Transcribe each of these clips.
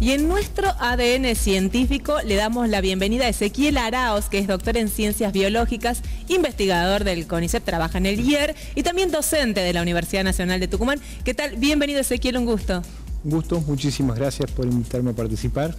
Y en nuestro ADN científico le damos la bienvenida a Ezequiel Araoz, que es doctor en Ciencias Biológicas, investigador del CONICET, trabaja en el IER y también docente de la Universidad Nacional de Tucumán. ¿Qué tal? Bienvenido, Ezequiel, un gusto. Un gusto, muchísimas gracias por invitarme a participar.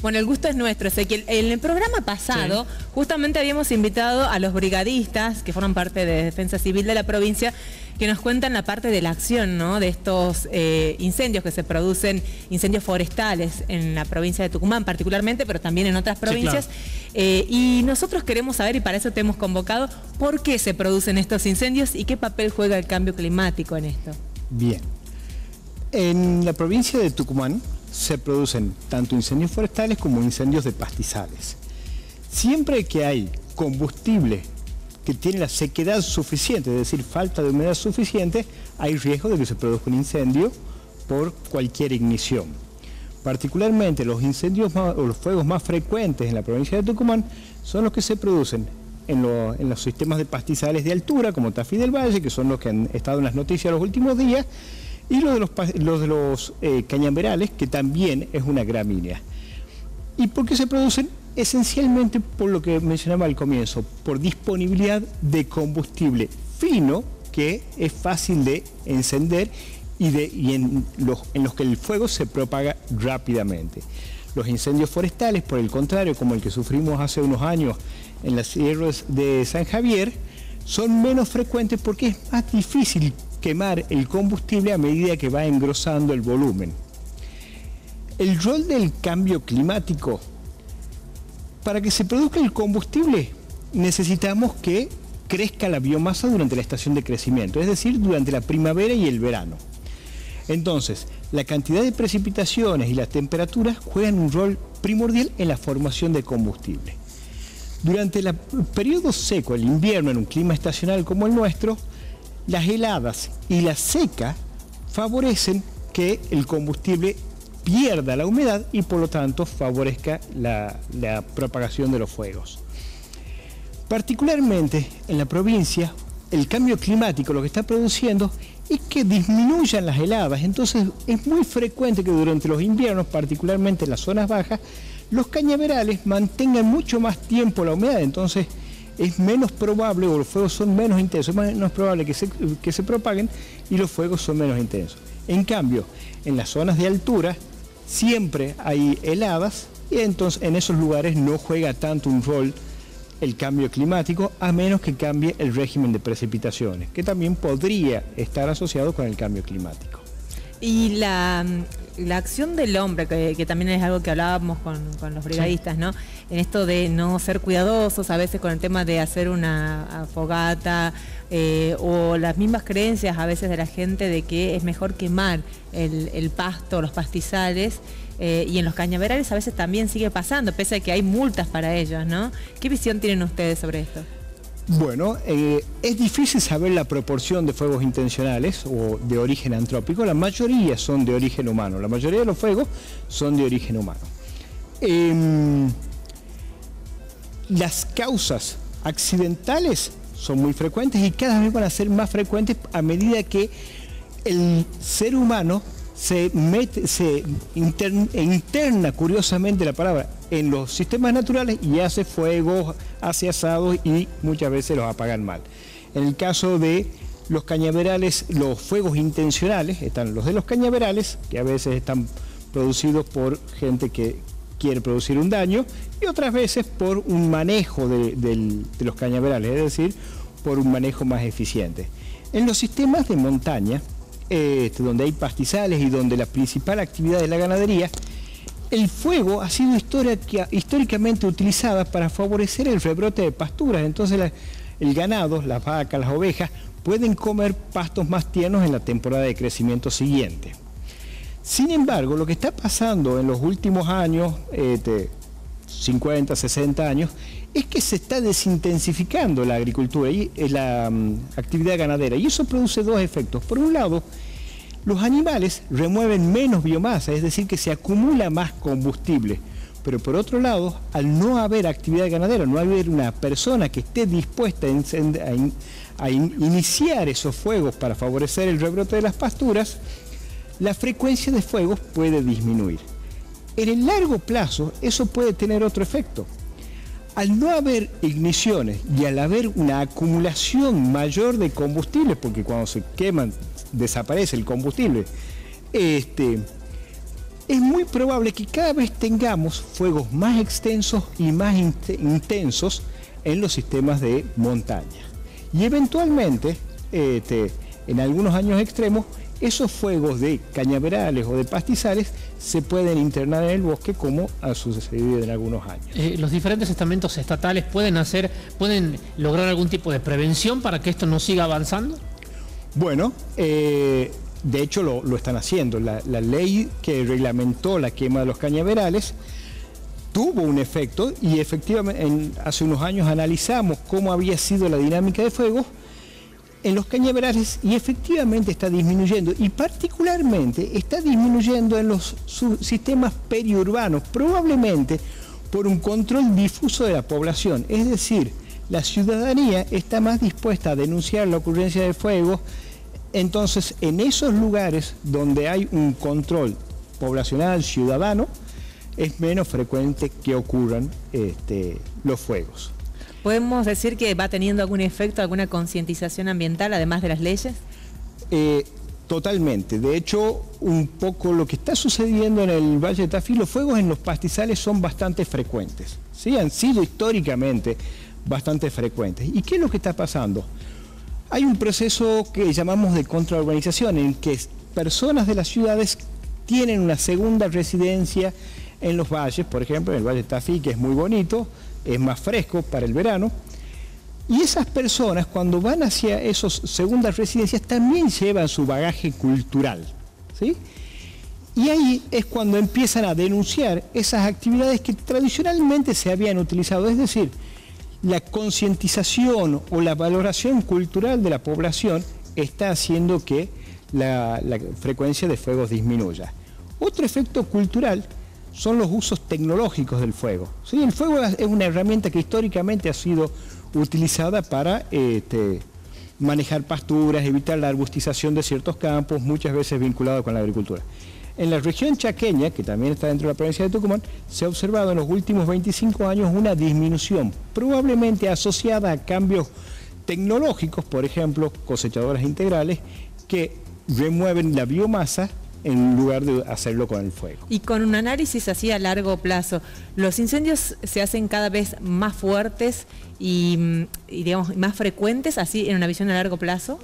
Bueno, el gusto es nuestro, Ezequiel. En el programa pasado, justamente habíamos invitado a los brigadistas, que forman parte de Defensa Civil de la provincia, que nos cuentan la parte de la acción, ¿no?, de estos incendios que se producen, incendios forestales en la provincia de Tucumán particularmente, pero también en otras provincias. Sí, claro. Y nosotros queremos saber, y para eso te hemos convocado, por qué se producen estos incendios y qué papel juega el cambio climático en esto. Bien. En la provincia de Tucumán se producen tanto incendios forestales como incendios de pastizales. Siempre que hay combustible que tiene la sequedad suficiente, es decir, falta de humedad suficiente, hay riesgo de que se produzca un incendio por cualquier ignición. Particularmente los incendios o los fuegos más frecuentes en la provincia de Tucumán son los que se producen en los sistemas de pastizales de altura, como Tafí del Valle, que son los que han estado en las noticias los últimos días, y los de los cañaverales, que también es una gramínea. ¿Y por qué se producen? Esencialmente por lo que mencionaba al comienzo, por disponibilidad de combustible fino, que es fácil de encender y en los que el fuego se propaga rápidamente. Los incendios forestales, por el contrario, como el que sufrimos hace unos años en las sierras de San Javier, son menos frecuentes porque es más difícil quemar el combustible a medida que va engrosando el volumen. El rol del cambio climático: para que se produzca el combustible necesitamos que crezca la biomasa durante la estación de crecimiento, es decir, durante la primavera y el verano. Entonces, la cantidad de precipitaciones y las temperaturas juegan un rol primordial en la formación de combustible. Durante el periodo seco, el invierno, en un clima estacional como el nuestro, las heladas y la seca favorecen que el combustible pierda la humedad y por lo tanto favorezca la propagación de los fuegos. Particularmente en la provincia, el cambio climático lo que está produciendo es que disminuyan las heladas. Entonces es muy frecuente que durante los inviernos, particularmente en las zonas bajas, los cañaverales mantengan mucho más tiempo la humedad. Entonces es menos probable, o los fuegos son menos intensos, es menos probable que se propaguen y los fuegos son menos intensos. En cambio, en las zonas de altura siempre hay heladas y entonces en esos lugares no juega tanto un rol el cambio climático, a menos que cambie el régimen de precipitaciones, que también podría estar asociado con el cambio climático. Y la acción del hombre, que también es algo que hablábamos con los brigadistas, ¿no? En esto de no ser cuidadosos a veces con el tema de hacer una fogata, o las mismas creencias a veces de la gente de que es mejor quemar el pasto, los pastizales, y en los cañaverales a veces también sigue pasando, pese a que hay multas para ellos, ¿no? ¿Qué visión tienen ustedes sobre esto? Bueno, es difícil saber la proporción de fuegos intencionales o de origen antrópico. La mayoría son de origen humano. La mayoría de los fuegos son de origen humano. Las causas accidentales son muy frecuentes y cada vez van a ser más frecuentes a medida que el ser humano se interna, curiosamente la palabra, en los sistemas naturales y hace fuegos, hace asados y muchas veces los apagan mal. En el caso de los cañaverales, los fuegos intencionales, están los de los cañaverales, que a veces están producidos por gente que quiere producir un daño, y otras veces por un manejo de los cañaverales, es decir, por un manejo más eficiente. En los sistemas de montaña, donde hay pastizales y donde la principal actividad es la ganadería, el fuego ha sido históricamente utilizado para favorecer el rebrote de pasturas. Entonces el ganado, las vacas, las ovejas, pueden comer pastos más tiernos en la temporada de crecimiento siguiente. Sin embargo, lo que está pasando en los últimos años, 50, 60 años, es que se está desintensificando la agricultura y la actividad ganadera, y eso produce dos efectos. Por un lado, los animales remueven menos biomasa, es decir, que se acumula más combustible, pero por otro lado, al no haber actividad ganadera, no haber una persona que esté dispuesta a iniciar esos fuegos para favorecer el rebrote de las pasturas, la frecuencia de fuegos puede disminuir. En el largo plazo eso puede tener otro efecto. Al no haber igniciones y al haber una acumulación mayor de combustible, porque cuando se queman desaparece el combustible, es muy probable que cada vez tengamos fuegos más extensos y más intensos en los sistemas de montaña. Y eventualmente, en algunos años extremos, esos fuegos de cañaverales o de pastizales se pueden internar en el bosque, como ha sucedido en algunos años. ¿Los diferentes estamentos estatales pueden lograr algún tipo de prevención para que esto no siga avanzando? Bueno, de hecho lo están haciendo. La ley que reglamentó la quema de los cañaverales tuvo un efecto y efectivamente hace unos años analizamos cómo había sido la dinámica de fuego en los cañaverales y efectivamente está disminuyendo, y particularmente está disminuyendo en los sistemas periurbanos, probablemente por un control difuso de la población. Es decir, la ciudadanía está más dispuesta a denunciar la ocurrencia de fuegos. Entonces, en esos lugares donde hay un control poblacional ciudadano, es menos frecuente que ocurran los fuegos. ¿Podemos decir que va teniendo algún efecto, alguna concientización ambiental, además de las leyes? Totalmente. De hecho, un poco lo que está sucediendo en el Valle de Tafí, los fuegos en los pastizales son bastante frecuentes. ¿Sí? Han sido históricamente bastante frecuentes. ¿Y qué es lo que está pasando? Hay un proceso que llamamos de contraurbanización, en que personas de las ciudades tienen una segunda residencia en los valles, por ejemplo, en el Valle de Tafí, que es muy bonito, es más fresco para el verano, y esas personas cuando van hacia esas segundas residencias también llevan su bagaje cultural, ¿sí? Y ahí es cuando empiezan a denunciar esas actividades que tradicionalmente se habían utilizado, es decir, la concientización o la valoración cultural de la población está haciendo que la frecuencia de fuegos disminuya. Otro efecto cultural son los usos tecnológicos del fuego. ¿Sí? El fuego es una herramienta que históricamente ha sido utilizada para manejar pasturas, evitar la arbustización de ciertos campos, muchas veces vinculado con la agricultura. En la región chaqueña, que también está dentro de la provincia de Tucumán, se ha observado en los últimos 25 años una disminución, probablemente asociada a cambios tecnológicos, por ejemplo, cosechadoras integrales, que remueven la biomasa en lugar de hacerlo con el fuego. Y con un análisis así a largo plazo, ¿los incendios se hacen cada vez más fuertes y digamos, más frecuentes, así en una visión a largo plazo?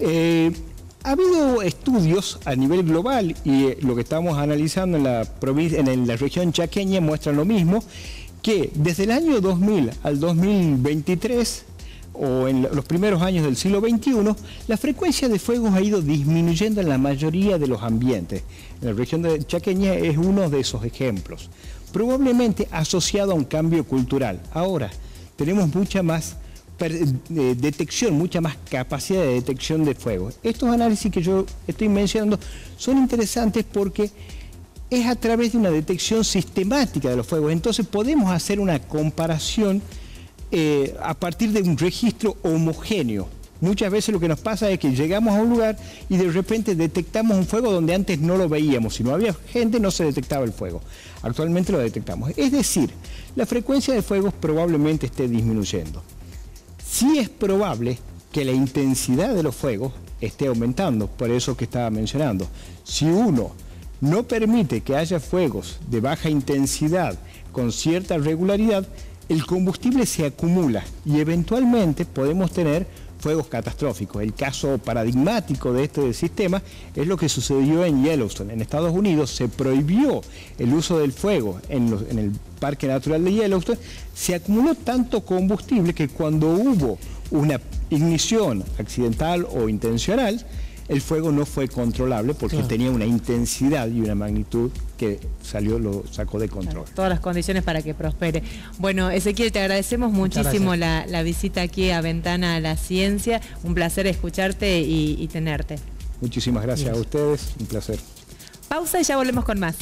Ha habido estudios a nivel global y lo que estamos analizando en la región chaqueña muestran lo mismo, que desde el año 2000 al 2023, o en los primeros años del siglo XXI, la frecuencia de fuegos ha ido disminuyendo en la mayoría de los ambientes. En la región de chaqueña es uno de esos ejemplos, probablemente asociado a un cambio cultural. Ahora, tenemos mucha más detección, mucha más capacidad de detección de fuego. Estos análisis que yo estoy mencionando son interesantes porque es a través de una detección sistemática de los fuegos. Entonces podemos hacer una comparación a partir de un registro homogéneo. Muchas veces lo que nos pasa es que llegamos a un lugar y de repente detectamos un fuego donde antes no lo veíamos. Si no había gente, no se detectaba el fuego. Actualmente lo detectamos. Es decir, la frecuencia de fuegos probablemente esté disminuyendo. Sí es probable que la intensidad de los fuegos esté aumentando, por eso que estaba mencionando. Si uno no permite que haya fuegos de baja intensidad con cierta regularidad, el combustible se acumula y eventualmente podemos tener fuegos catastróficos. El caso paradigmático de este sistema es lo que sucedió en Yellowstone. En Estados Unidos se prohibió el uso del fuego en el Parque Natural de Yellowstone. Se acumuló tanto combustible que cuando hubo una ignición accidental o intencional, el fuego no fue controlable porque tenía una intensidad y una magnitud que lo sacó de control. Todas las condiciones para que prospere. Bueno, Ezequiel, te agradecemos muchísimo la visita aquí a Ventana a la Ciencia. Un placer escucharte y tenerte. Muchísimas gracias a ustedes, un placer. Pausa y ya volvemos con más.